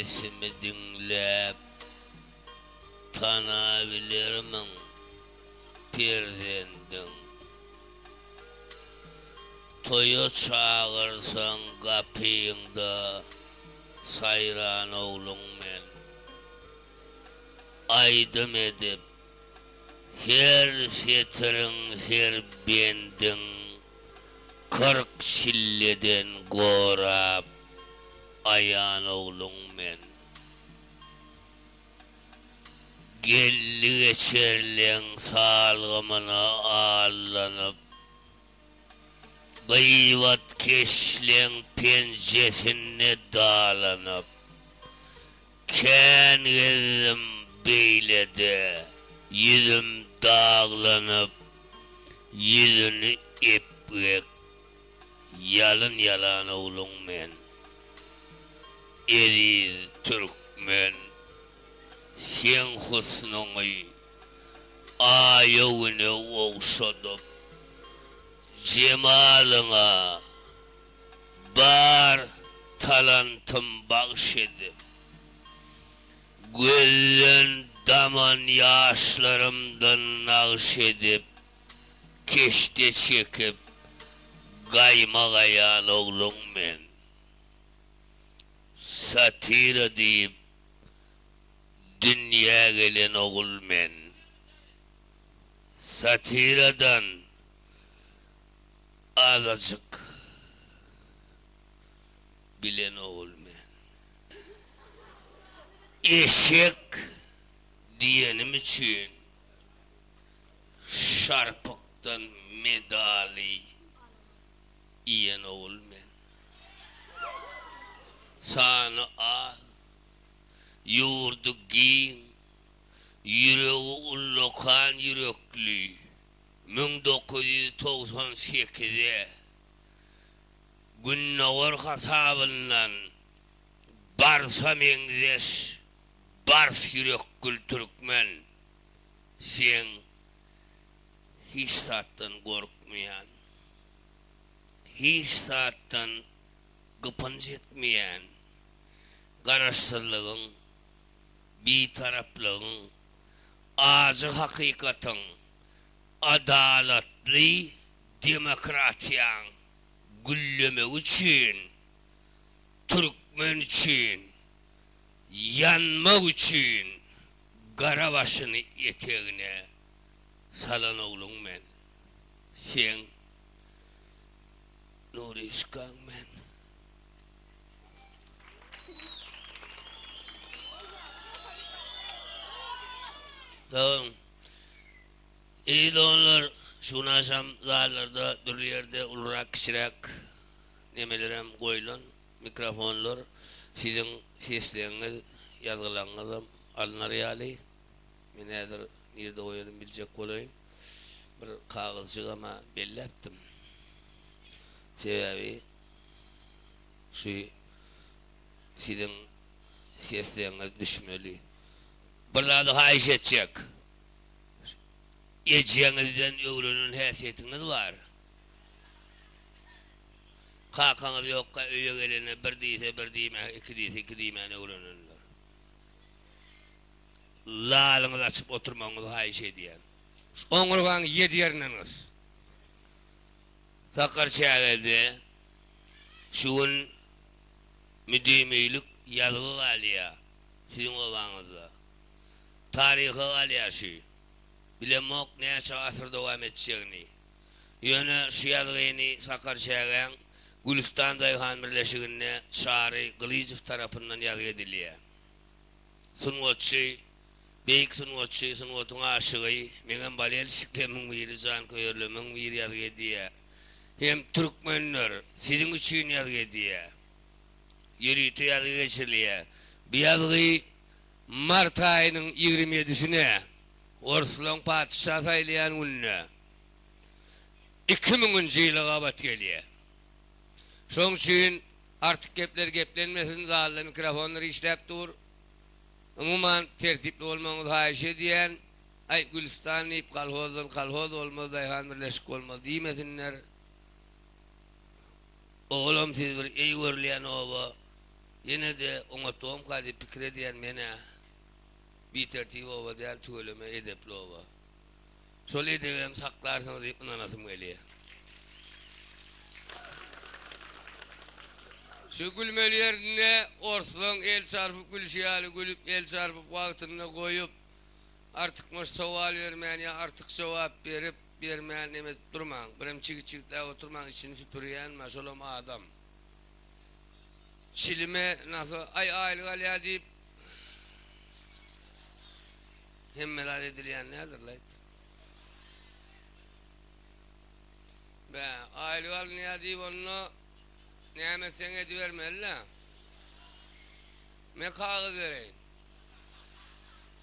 sesimi dinlep tanabilirmin perzendin. Toyu çağırsan kapıyında sayran oğlun men. Aydım edip her setirin her bendin 40 çilleden gorap ayan oğlun men. Gelli geçerlen salgımına allanıp gıyvat keşlen pencesine dağlanıp ken gezdim beylede yüzüm dağlanıp yüzünü iprek yalın yalan oğlun men. Eriz Türkmen sen husnunu ayağını okşadıp cemalına bar talantım bahşedip gözün daman yaşlarımdan nakşedip keşte çekip kaymak ayağın oğlum men. Satira deyip dünya gelen oğul men. Satiradan azıcık bilen oğul men. Eşek diyenim için şarpıktan medali yiyen oğul men. Sana al, yurdu giyin, yüreği ullokan yürekli. 1998'de Günnavur hasabından Barsa mengzeş, Bars yürekli Türkmen. Sen hiç tattan korkmayan, hiç tattan gıpınç etmeyen, kararsızlığın, bir taraplığın, acı hakikatin, adaletli demokratiyan gülleme için, Türkmen için, yanma için, Karabaşını eteğine salan oğlun men. Sen Nuri İşkan men. Tamam. İyi de onlar şunu aşam dağlarda bir yerde ulurak kişirak nemelerim koyulan mikrofonlar sizin sesleriniz yazılarınız alınır yali. Ben nedir nerede koyalım bilecek olayım. Bir kağızcık ama belli yaptım. Sebebi şu sizin sesleriniz düşmeli. Burada da haiş edecek. Yiyeceğinizden öğrenin haysiyetiniz var. Kalkanız yoksa öye gelene bir değilse bir değme, iki değilse iki değmeni öğrenirler. Lalınız açıp oturmanız haiş ediyen. Onurgan yedi yerininiz. Sakar çağırdı. Şuun müdümeylik yazılı aliya. Sizin olanızda. Tarihi aliyaşı. Bilemok ne açık asır devam edeceğini. Yönü şu yazgıyını Sakar çağıran Gülistan Dayhan Birleşiğine Şari Gılıcıv tarafından yazgı ediliyor. Sunwatçı, Beyik sunwatçı, sunwatın aşığı, Meğen Balel Şiklemin biri, Can Köyörlümün biri yazgı ediyor. Hem Türkmenler, sizin için yazgı ediyor. Yürütü yazgı geçiriliyor. Bir yazgı Mart ayının 27'sine Orslan Padişah saylayan gününe 2000. yıla kabat geliyor. Şoň için artık geplenmesin zallı mikrofonları işlep dur. Umuman tertipli olmanız haiş ediyen ay Gülistan ip kalhoz olmaz Dayhan Birleşik olmaz diyemesinler. Oğlum siz bir iyi görleyen oğlu Yine de ona doğum kaydı pikir diyen mene bir tertip ova değil tüyleme edepli ova. Şol edebem saklarsınız deyip anasım geliyor. Şu gülmeli yerine orslun el çarpıp gülşiyali gülüp el çarpıp vaktini koyup artık mustaval vermeyen ya artık cevap verip vermeyen nimet durman. Benim çık da oturman için süpürüyen maşolum adam. Çilime nasıl ay aylık ya deyip hemmeler edilen nedir lan? Ben aylık al ne deyip onu ne sen edivermeli la? Me kağıt vereyim.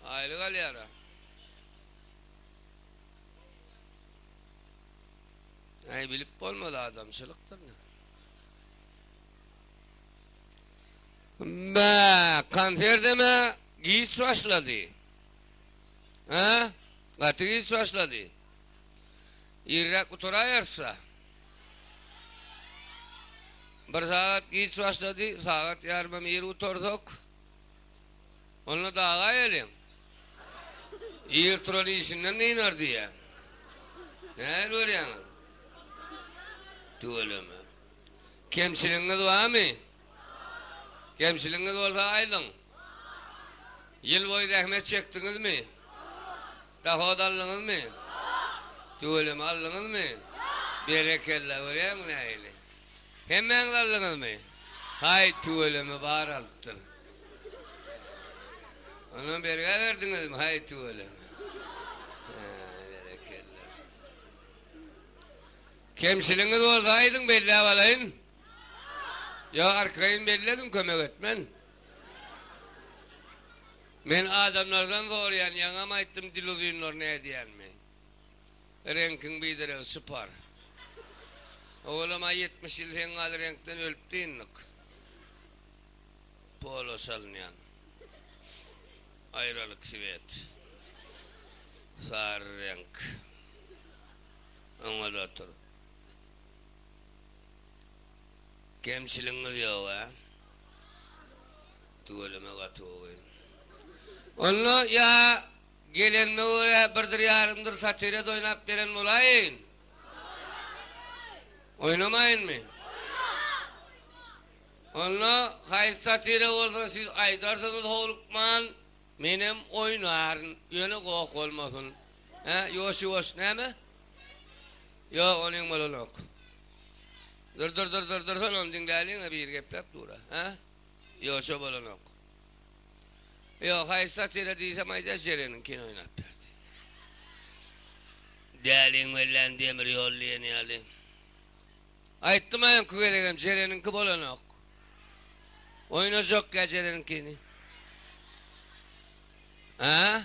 Aylık al yara. Ay bilip olmadı adamçılıktır ne? Be kanser deme giyiş başladı. Ha? Katı giyiş başladı. İrrak oturayarsa. Bir saat giyiş başladı. Saat yarım yeri oturduk. Onunla dağa gelin. İyi oturan işinden neyin var diye. Ne var yani? Öyle mi? Kemşiliğiniz var mı? Kemşiliğiniz olsa aydın. Yıl boyu rahmet çektiniz mi? Tahod aldınız mı? Öyle mi aldınız mı? Berekelle oraya mı neyle? Hemen aldınız mı? Hay öyle mi? Bağır alttır. Onu berge verdiniz mi? Hay öyle mi? Kemşiliğiniz olsa aydın belli avalayın. Ya arkayın belledim kömek etmen. Men adamlardan zor yani yanıma ettim dil oluyor ne diyen mi? Renkin bidire spor. Oğluma 70 yıl sen adı renkten ölüp değinlik. Polo salınyan. Ayrılık sivet. Sarı renk. Ona da otur. Kemşiliğiniz yok ha. Tüyleme katı olayım. Onu ya gelenme oraya birdir yarımdır satire de oynap veren olayın. Oynamayın mı? Onu hayır satire olsa siz aydarsınız olukman benim oynarın. Yönü koğuk olmasın. Yoş ne mi? Yok onun malın yok. Dur sen onu dinleyelim bir geplep dura. Yoşu malın yok. Yok hayır satire değilsem ayda Ceren'inkini oynap verdi. Değerliğin verilen demir yollayan yani. Ayıttım ayın kuvvetim Ceren'inki bolan yok. Oynayacak ya Ceren'inkini. Ha?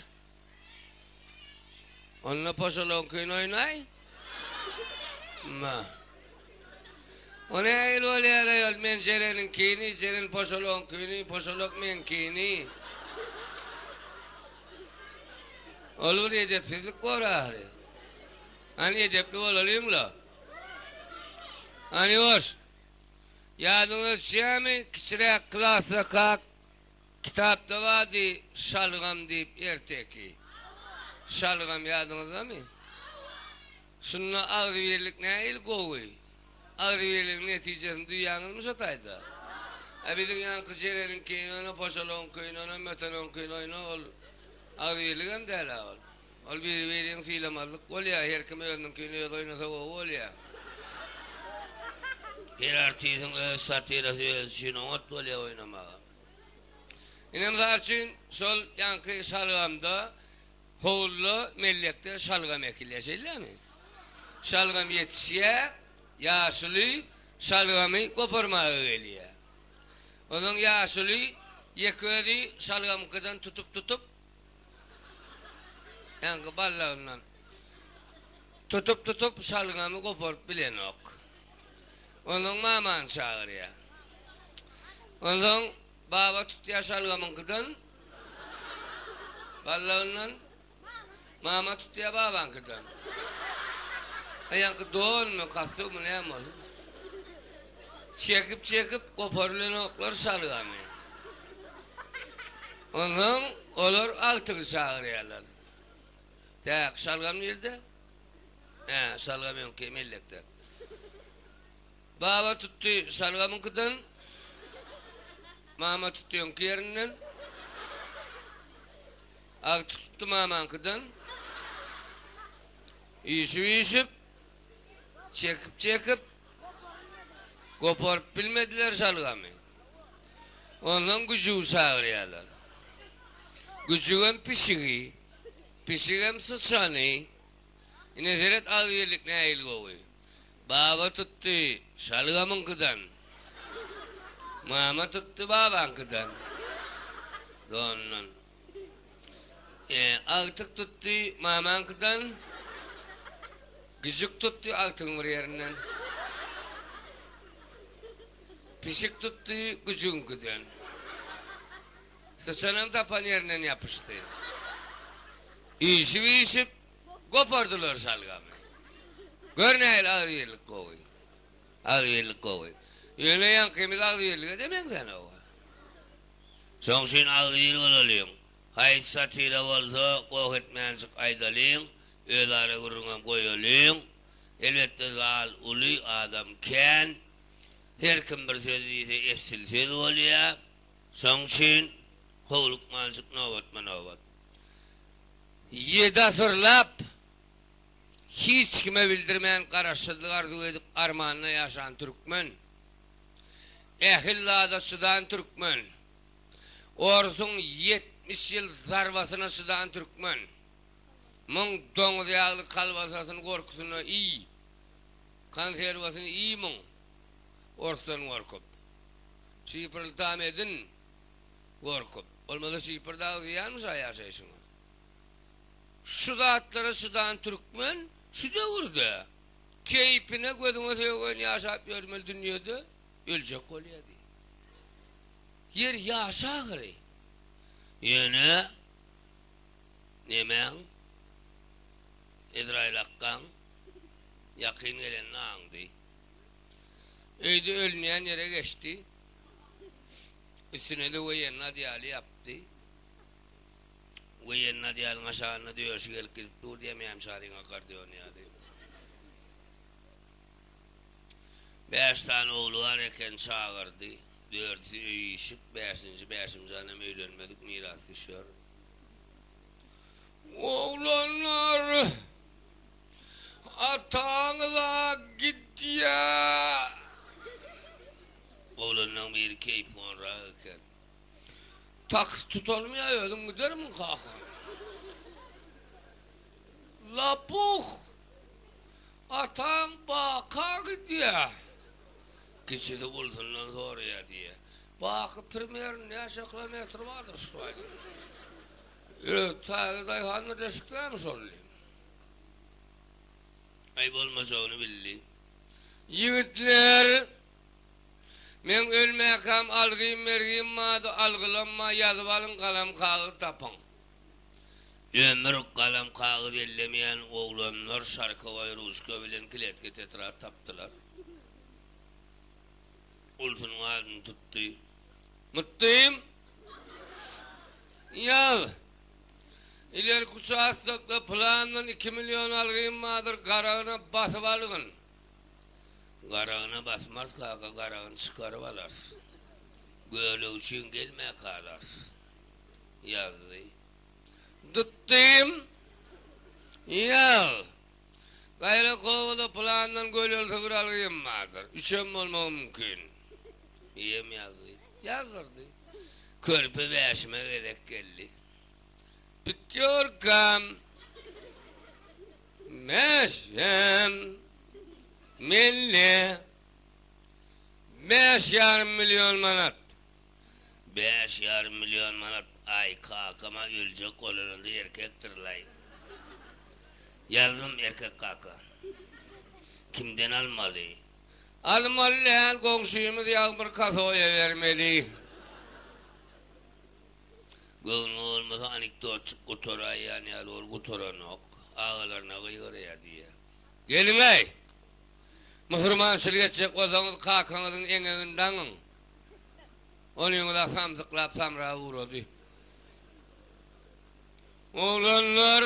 Onunla poşalonkini oynay? Ma. O ne ayıl oluyor ayol men Ceren'inkini, Ceren poşalonkini, poşalok menkini. Olur edepsizlik var ahri. Hani edepli olalım la. Hani hoş. Yadınız şey mi? Kişire klasa kalk. Kitapta vardı şalgam deyip erteki. Şalgam yadınızda mı? Şununla ağrı birlik ne il kovuy? Ağrı birlik neticesini dünyanız mı sataydı? Bir dünyanın kıçerenin köyünü, ona poşalon köyünü, ona metalon köyünü oyunu ol. Ağrı birlik hem değil ol. Ol bir birliğin silemazlık ol ya. Her kim öğrendin köyünü oynasa ol ya. Her artizin öz satirası ölçüsünü ot ol ya oynamağa. İnemzar için sol yankı şalgamda Hoğullu mellekte şalgam ekileceğiler mi? Şalgam yetişiye yaşlı şalgamı koparmaya geliyor. Onun yaşlı yekleri şalgamı kadar tutup yankı ballarından tutup şalgamı koparıp bilen yok. Onun maman çağırıyor. Onun baba tutuyor şalgamın kadar ballarından mama tutuyor baban kadar. Yankı doğun mu kastı mı ne yapmalı? Çekip koparılan oklar şalgamı. Ondan olur altını çağırıyorlar. Tak şalgam nerede? Şalgam yok ki millekte. Baba tuttu şalgamın kıdan. Mama tuttu yok yerinden. Altı tuttu maman kıdan. İşip çekip koparıp bilmediler şalgamı. Ondan gücü çağırıyorlar. Gücüğün pişiğim sıçanı, nezeret ağırlık ne il koyuyor. Baba tuttu şalgamın kıdan. Mama tuttu baban kıdan. Donnan. Artık tuttu maman kıdan. Gücük tuttu altın var yerinden. Pişik tuttu gücün kıdan. Sıçanın tapan yerinden yapıştı. İşip kopardılar şalgamı. Gör neyle ağırlık koyuyor. Ağırlık koyuyor. Yöne yankımız ağırlık edemekten o. Sonuçin ağırlık olalım. Hayt satıyla olsa koh etmeyençik aydalıyım. Öğları kurungan koyalım. Elbette zal ulu adamken. Her kim bir söz değilse estil söz oluyor. Sonuçin hovluk mancık novat. 7 asırlap hiç kime bildirmeyen kararşılık arzu edip armağanına yaşayan Türkmen. Ehillada sıdan Türkmen. Orsun 70 yıl zarvasına sıdan Türkmen. Mın donuz yağlı kalbasasının korkusunu iyi. Kanservasını iyi mın. Orsun korkup. Şiipırlı tam edin. Korkup. Olmadı şiipır dağı yanmış yaşayışını. Şu dağıtları sıdan Türkmen, şu da vurdu. Keyfine gözüne sevgini yaşayıp görmeli dünyada, ölecek oluyor diye. Yer yaşağırı. Yine, nemen, İsrail Hakkan, yakın gelen nağındı. Öyle ölmeyen yere geçti. Üstüne de o yerine diyali yaptı. Ve yerine diyalın aşağına diyor şu gelip gidip dur diyemeyem şahin akar diyor ya diyor. 5 tane oğlu var eken çağırdı. 4'ü iyişip 5. annem evlenmedik miras düşüyor. Oğlanlar atağına gitti ya. Oğlanın bir keyif var eken. Tak tutalmaya öldüm gider mi kalkın? Lapuk atan baka gidiyor. Geçidi bulsundan sonra ya diye. Bakı primerin ne kilometre vardır işte öyle. Evet, dayhanlı reşiklermiş olayım. Ayıp olmasa onu bildi. Yiğitler, men ölmekam algıyım mergiyim madı algılanma yazıp alın kalam kağıt tapın. Ömür kalam kağıt ellemeyen oğlanlar şarkı ve ruşka bilen kiletke tetra taptılar. Ulsunun adını tuttu. Mutluyum. Ya, ileri kuşaklıkla planın 2 milyon algıyım madır karağına basıp alın. Karağına basmaz kaka karağını çıkarıp alarsın. Böyle için gelmeye kalarsın. Yazdı. Tuttum. Ya. Gayrı kovada plandan gölül tıkır algıyım vardır. Üçüm olma mümkün. İyiyim yazdı. Yazdırdı. Körpe beşime gerek geldi. Bitiyor kam. Meşem. Milli 5,5 milyon manat. 5,5 milyon manat ay kakama ölecek olanında erkektir lay. Yazdım erkek kaka. Kimden almalı? Almalı lan komşuyumuz yağmur kasoya vermeli. Gönlü olmasa anekdotçuk kutora yani alır kutora nok. Ağalarına kıygıraya diye. Gelin ey! Müslüman şirketçek olsanız kakanızın en evinden onun da samsıklap samrağı uğradı. Oğlanlar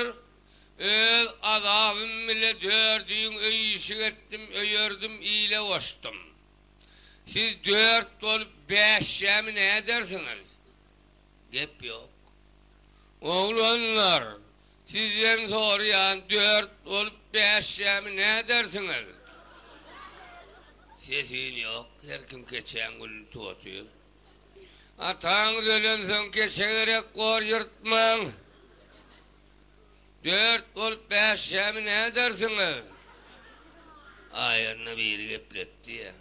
azabım ile dördüğün öyüşük ettim, öyürdüm, iyile koştum. Siz 4 olup 5 yemi ne edersiniz? Gep yok. Oğlanlar, sizden soruyan 4 olup 5 yemi ne edersiniz? Sesin yok, her kim geçen gün tutuyor. Atağınız ölen son geçerek kor yırtman. 4 olup 5 yemi ne edersiniz? Ayarına bir gepletti ya.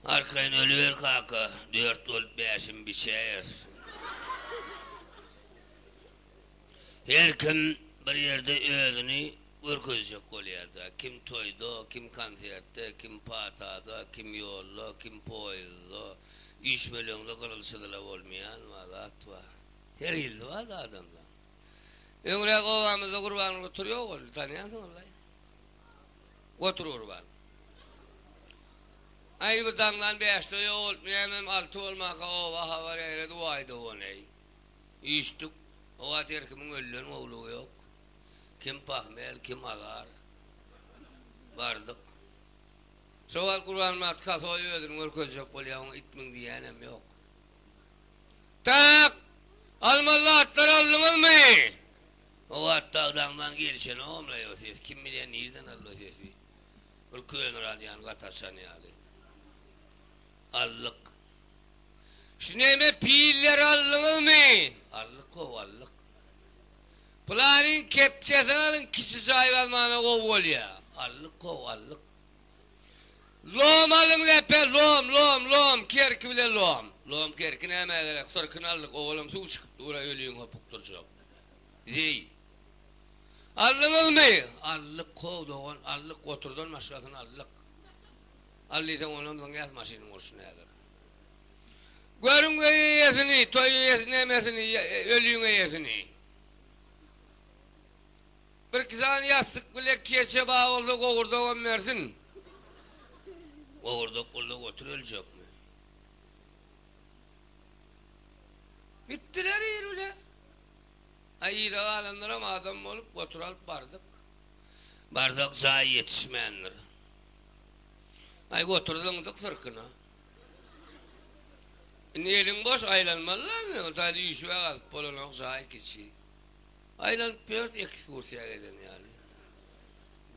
Arkayın ölüver kaka, 4 olup 5'in bir şey yersin. Her kim bir yerde öğlünü ürküzecek oluyordu. Kim toyda, kim konserte, kim patada, kim yolda, kim poyda. 3 milyonda kırılışıdırlar olmayan valat var. Her yılda var da adamlar. Ömrek ovamızda kurbanı oturuyor oldu, tanıyansın olay. Otur kurban. Ay bu dandan 5'te yol olmayamam, 6 olmaka ova hava eyle duaydı o ney. İçtik. O at erkimin ölülen oğlu yok. Kim pahmel, kim agar. Vardık. Şoval kurbanımı at kasoyu ödün, ürküzecek oluyor, itmin diyenem yok. Tak! Almalı atlar aldınız mı? O at dağdan gelişen olmuyor ses. Kim bilir nereden alıyor sesi? Ürküyen radyan kataşan yani. Allık. Şu neyme piller aldınız mı? Allık o allık. Planın kepçesini alın kişi sahip almana kov ya. Allık o allık. Lom alın lepe lom. Kerki bile lom. Lom kerkine hemen gerek. Sırkını aldık oğlum su çıkıp oraya ölüyün hopuktur çok. Zey. Aldınız mı? Allık kov doğan. Allık oturdun başkasını allık. Allıysan onundan yaz maşinin olsun nedir? Görün yesini, toyu yesini, emesini, ölüyün yesini. Bir kızan yastık bile keçe bağ oldu, kovurda on versin. Kovurda kulluk otur ölecek mi? Bittiler yürüyle. Ay iyi alanlar ama adam olup otur alıp bardık. Bardak zayi yetişmeyenler. Ay oturduk sırkına. Elin boş aylanmalılar mı? O da düşüve gazıp olana zayi keçi. Aylanıp biraz ekskursiya gelen yani.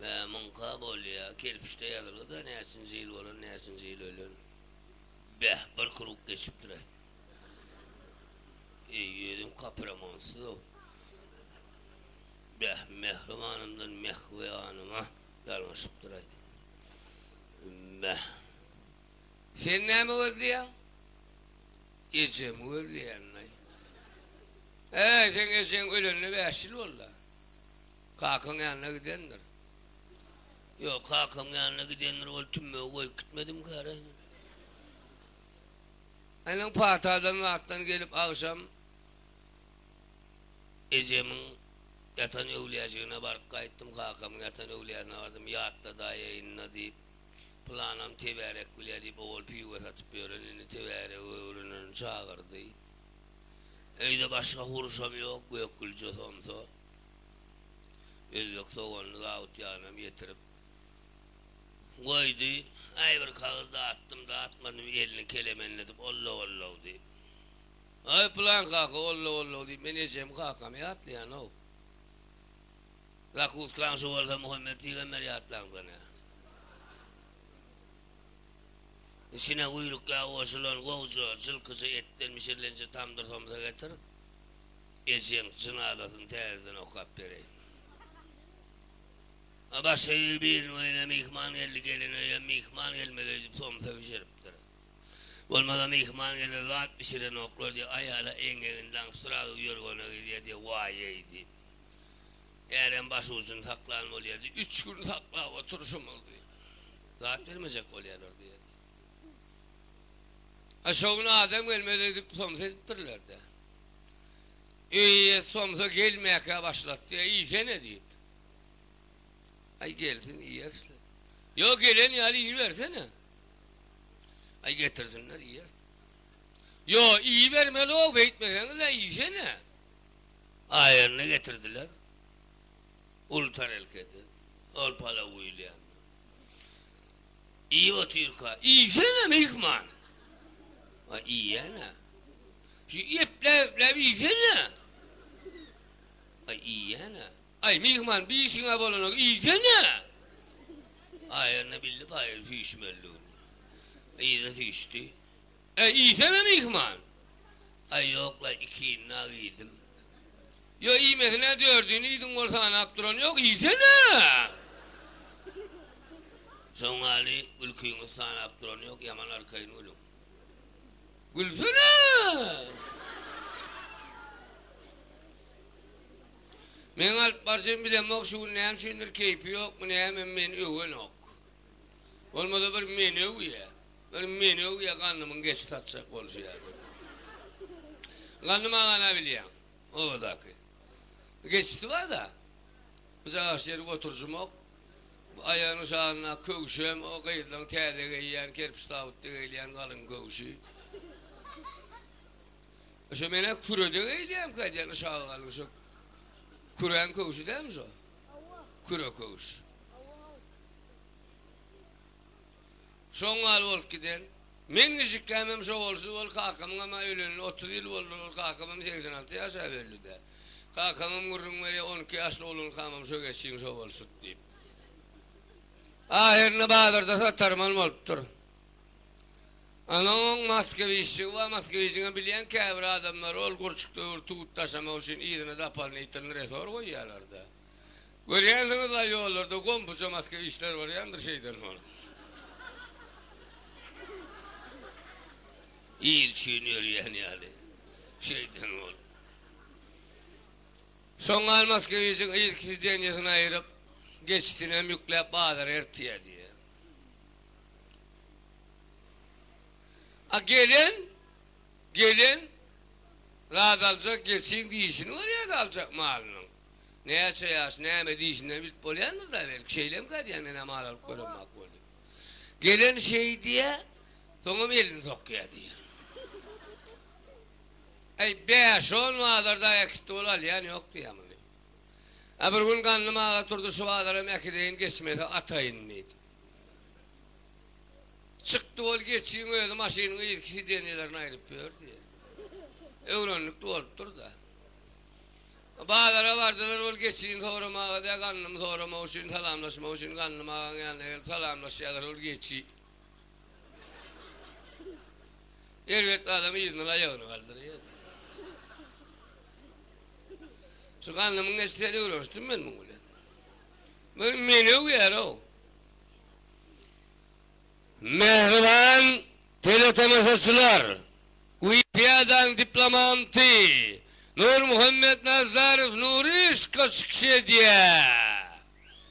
Ve munkab oluyor. Kerpiçte yazılı da nesinci yıl olun, nesinci yıl ölün. Beh, bir kuruk geçip duray. Yedim kapramansız o. Beh, mehrimanımdan mehveyanıma yalmışıp duraydı. Beh. Sen ne mi öldü ya? Gece mi öldü yanına? Sen geçen ölünü 5 yıl oldu. Kalkın yanına gidendir. Yok kalkın yanına gidendir ol tümme koy gitmedim kare. Aynen patadan alttan gelip akşam Ecemin yatan evliyacığına barıp kayıttım kalkamın yatan evliyacığına vardım yaatta daha yayınına deyip planam teverek bile deyip oğul piyuva satıp öğrenini teverek öğrenini çağırdı. Evde başka huruşam yok bu yok gülce somsa. Özbek soğanını dağıt yanım getirip koydu. Ay bir kağıt dağıtmadım elini kelemenledim Allah deyip. Ay plan kalkı Allah deyip ben ecem kalkam yatlayan o. Lakut klan şuvalda Muhammed Peygamber yatlandı ne. İçine kuyruk yağı oşulan kovucu cılkıcı etten mişirlence tamdır somsa getir. Ecem cınadasın terden okap vereyim. Başayı bir öyle mihman geldi gelin öyle mihman gelmedi somsa pişiriptir. Olmadı mihman geldi zat pişiren oklar diye ayağla engelinden sırada uyurgona gidiyor diye vayeydi. Yarın başı uzun saklan oluyordu. 3 gün sakla oturuşum oldu. Zat vermeyecek oluyorlar diye. Aşağına adam gelmedi somsa ettirlerdi. İyi somsa gelmeye başlattı ya iyice ne deyip. Ay gelsin iyi yersin. Yok gelen yani iyi versene. Ay getirsinler iyi yersin. Yok iyi vermeli o beytmeden de iyiyse ne? Ayarını getirdiler. Ulutar elkedi. Ol pala uyulayan. İyi otuyor ka. İyisene mi hikman? İyi yana. Şu iple iyisene. İyi yana. Ay mihman bir işine bulunan iyisene. Ayarını bildi bayır fişmelliğini. İyi de fişti. İyisene mihman. Ay yok la iki inna giydim. Yo iyi mehine dördüğünü idin ortağına aptıran yok iyisene. Son hali ülküyünü sana aptıran yok yaman arkayın oğlum. Gülsene. Men alp barcam bilemok şu neyem şeyindir keyfi yok mu neyem men öven yok. Olmadı bir men övüye. Bir men övüye kanımın geç tatsak oluşu yani. Kanım ağana bileyim. O kadaki. Geçti var da. Bize aşırı oturucum yok. Ayağını sağına kövüşüm. O kıyıdan teyde giyen, kerpiç tavutta giyen kalın kövüşü. İşte mene küröde giyen kaydiyen uşağı kalın. Kuren kövüşü değil mi o? Kürö kövüş. Son hal olup giden. Men gecikemem şu olsun, ol kakamın ama ölenin 30 yıl oldu, ol kakamın 86 yaşa öldü de. Kakamın vurun böyle 12 yaşlı olun kamam şu geçsin şu olsun deyip. Ahirine Bahadır'da satarman oluptur. Anam Moskvişi var, Moskvişi'ne bilen kevri adamlar ol kurçukta tuğut taşımak için iyidini dapalını itilini resor koyuyorlardı. Görüyorsunuz da yollarda kompuca Moskvişler var yandır şeyden onu. İyi çiğniyor yani. Şeyden ol. Son almaz ki bizim ilk denyesini ayırıp geçtiğine yükleyip bağlar ertiye diye. Gelin rahat alacak geçin diyişini oraya da alacak malının. Neye çayaş, neye diyişinden bilip bolyandır da belki şeyle mi kadar bana mal alıp görünmek oldu. Gelin şey diye sonra elini sokuyor diye. Ay 5-10 mağdur da yakıttı olal yani yok diye mi? Bir gün kanlı mağa turdu şu bağlara mekideyin geçmedi atayın mıydı? Çıktı ol geçeyim öyle maşinin ilkisi deneylerini ayırıp diyor diye. Evrenlikte olup da. Bağlara vardılar ol geçeyim sonra mağa diye kanlım sonra mağa için salamlaşma için kanlı mağa yani salamlaşıyorlar ol geçeyim. Elbet adam İzmir'in ayağını kaldırıyor. Şu kanlımın esteli uğraştım ben bunu. Ben meni uyar o. Mehriban teletemasatçılar, Uypiyadan diplomanti, Nur Muhammed Nazarov Nuri Şkaşıkşe diye.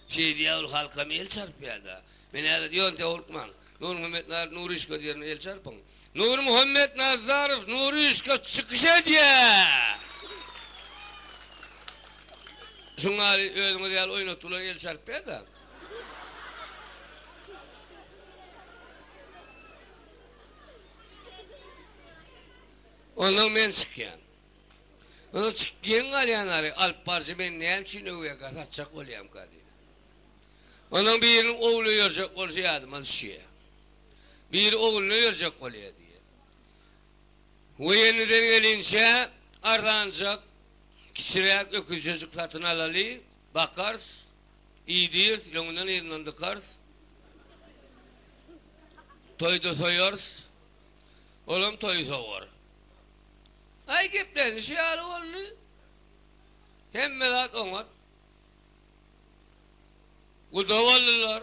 Şey diye ol halkam el çarpıyada. Beni öyle diyorsun te olkman. Nur Muhammed Nazarov Nuri Şkaşıkşe diye el çarpın. Nur Muhammed Nazarov Nuri Şkaşıkşe diye. Şunları öyle diye oynattılar el çarpıyada. Ondan ben çıkıyan. Ondan çıkıyan alayanları alp parça ben neyem için öyle katacak olayım kadir. Ondan birinin oğlu yoracak olsa adıma düşüyor. Bir oğlunu yoracak oluyor diye. O yeniden gelince arancak kişirek ökül çocuklarını alalı bakarız, iyidir, yolundan elinden dıkarız. Toyda soyarız. Oğlum toy soğur. Ay geplerini şey alı oldu. Hem melat onlar. Kuda vallılar.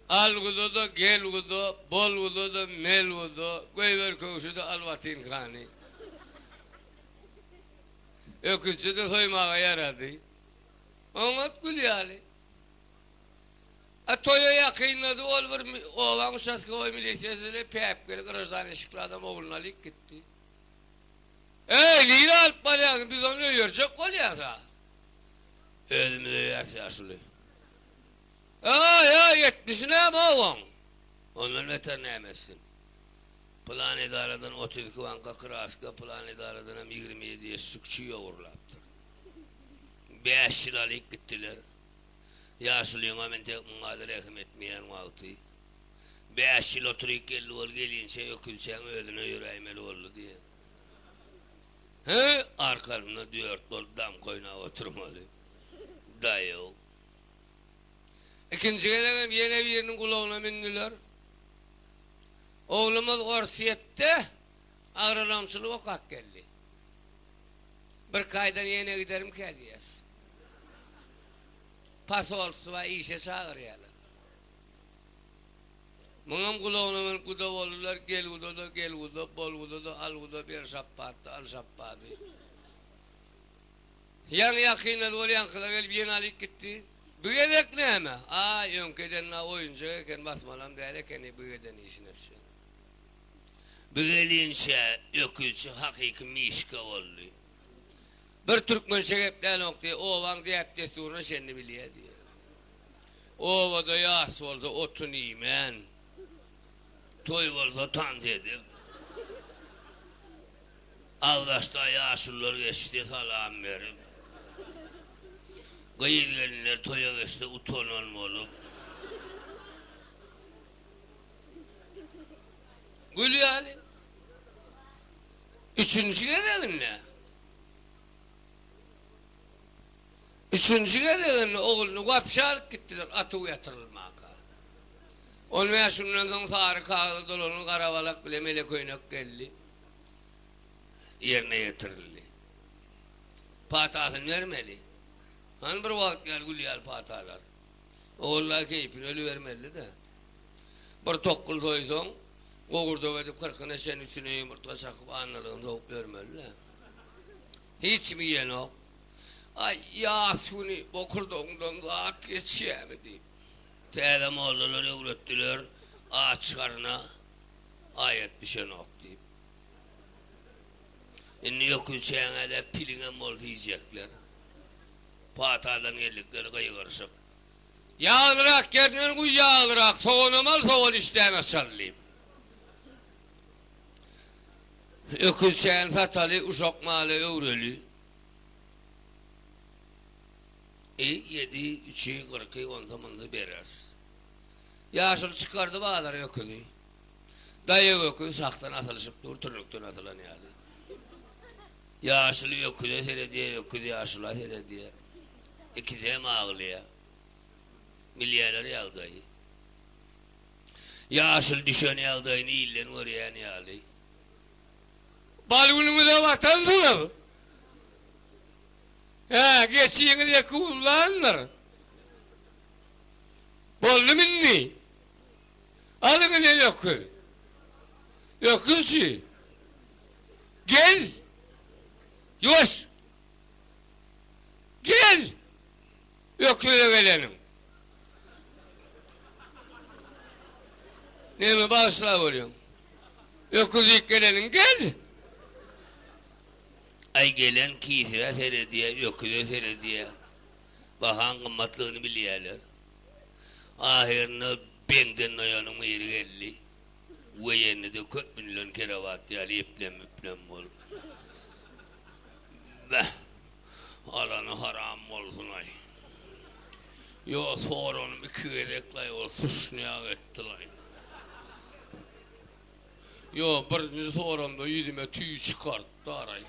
Al kuda da, gel kuda, bol kuda da, mel kuda, koyver kövüşü de alvatin kani. Öküzçü de soymaya yaradı. Onlar gülüyali. Toya yakınladı, olur oğlan uşası koy milisiyasıyla peyip gelip kırıcıdan eşikli adam oğluna lik gitti. Lila alıp balyanı biz onu öğürecek kolyasa. Ölümü de öğerse yaşlı. Ya 70'ine mi oğlan? Onun veter ne emezsin. Plan idaradan 32 vanka kıraska, plan idaradan hem 27 yaşlıkçı yoğurlaptır. 5 yıl alıp gittiler. Yaşlıyına men tek muğadır ekim etmeyen vakti. 5 yıl oturup geldi ol gelince ökülsen ödüne yüreğimeli oldu diye. He arkamda 4 dolu dam koyuna oturmalı. Dayı o. İkinci gelen yine birinin kulağına bindiler. Oğlumuz orsiyette ağrılamçılığı okak geldi. Bir kaydan yine giderim kediyez. Pas olsu ve işe çağır yerler. Mınım kulağına kuda olurlar, gel kuda da, gel kuda, bol kuda da, al kuda, bir şappattı, al şappattı. Yan yakine doğru yankılar gelip yeni alıp gitti. Büyedek ne ama? Önkeden oyuncuyken basmalam derken büyeden işin etsin. Büyeliyince ökülçü hakiki mişka oldu. Bir Türkmen çekepler noktaya ovan deyip de sonra şenli biliyor diye. Ovada yas oldu otun imen. Toy oldu tan dedi. Ağdaşta yaşlılar geçti salam verip. Gıyıl gelinler toya geçti utonon olup. Gülüyor Ali. Üçüncü gelelim ne? Üçüncü gelelim oğlunu kapşalık gittiler atı yatırılmaka. Onun yaşından sarı kağıdı dolunun karavalak bile melek oynak geldi. Yerine yatırıldı. Patasını vermeli. Hani bir vakit gel gülüyor patalar. Oğullar keyfini ölü vermeli de. Bir tokkul toyson. Koğurda edip 40'ına sen üstüne yumurtla çakıp anlarını soğuk vermeli. Hiç mi yen o? Ay yasuni bokurduğundan rahat geçeyemedi. Tedem oğulları ürettiler ağaçlarına ayet düşen ok deyip. Şimdi yok ülçeğine de piline mol diyecekler. Patadan geldikleri kayı karışıp. Yağlırak kendini kuy yağlırak soğunamal soğun işten açarlayayım. Ökülçeğin satalı uşak malı övreli. 7, 3'ü, 40'ı 10 zamanında veririz. Yaşıl çıkardı bağlar ökülü. Dayı ökülü saktan atılışıp dur, tırnıktan atılan yani. Yaşlı ökülü seyrediye, ökülü yaşlı seyrediye. İkisi hem ağlıya. Milyarları yağdayı. Yaşıl düşen yağdayını illen oraya yağlı. Balgınımı da vatansına mı? Geçiğini de kullanırlar. Bollu minni. Alını ne yokul. Yokulçu. Gel. Yavaş. Gel. Yokluya gelelim. Ne mi bağışla oluyorsun? Yokluya gelelim gel. Ay gelen kisire seyrediye, yokluya seyrediye. Bakan kımmatlığını biliyorlar. Ahirine benden ayağının yeri geldi. Ve yerine de 40 milyon keravat yani iplem ol. Be, alanı haram olsun ay. Yo sorunum 2 yedekle ol suçluya ettiler. Yo birinci sorumda yüzüme tüy çıkarttı aray.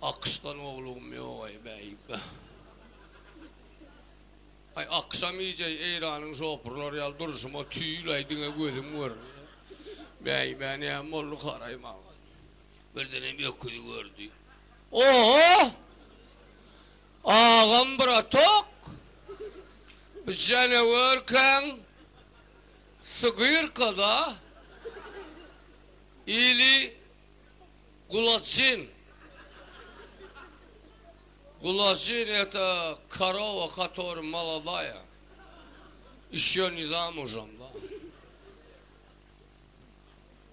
Akıştan oğlum yok ay bey be. Ay akşam iyice İran'ın şoförler yal duruşum o tüyleydine gözüm var. Bey ben ya mollu karayım ağabey. Bir dönem yokulu gördü. Oho! Ağam bıratok. Canavarken sıgır kada ili kulaçın. Kulaçın это корова, которая молодая. Еще не замужем, да?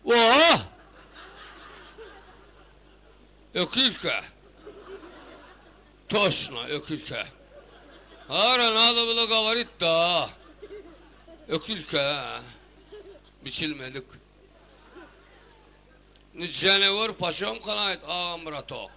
О! Ökülke. Точно, ökülke. Ара надо было говорить, да. Ökülke. Biçilmedik. Canavar paşam kanayet ağam bıratok.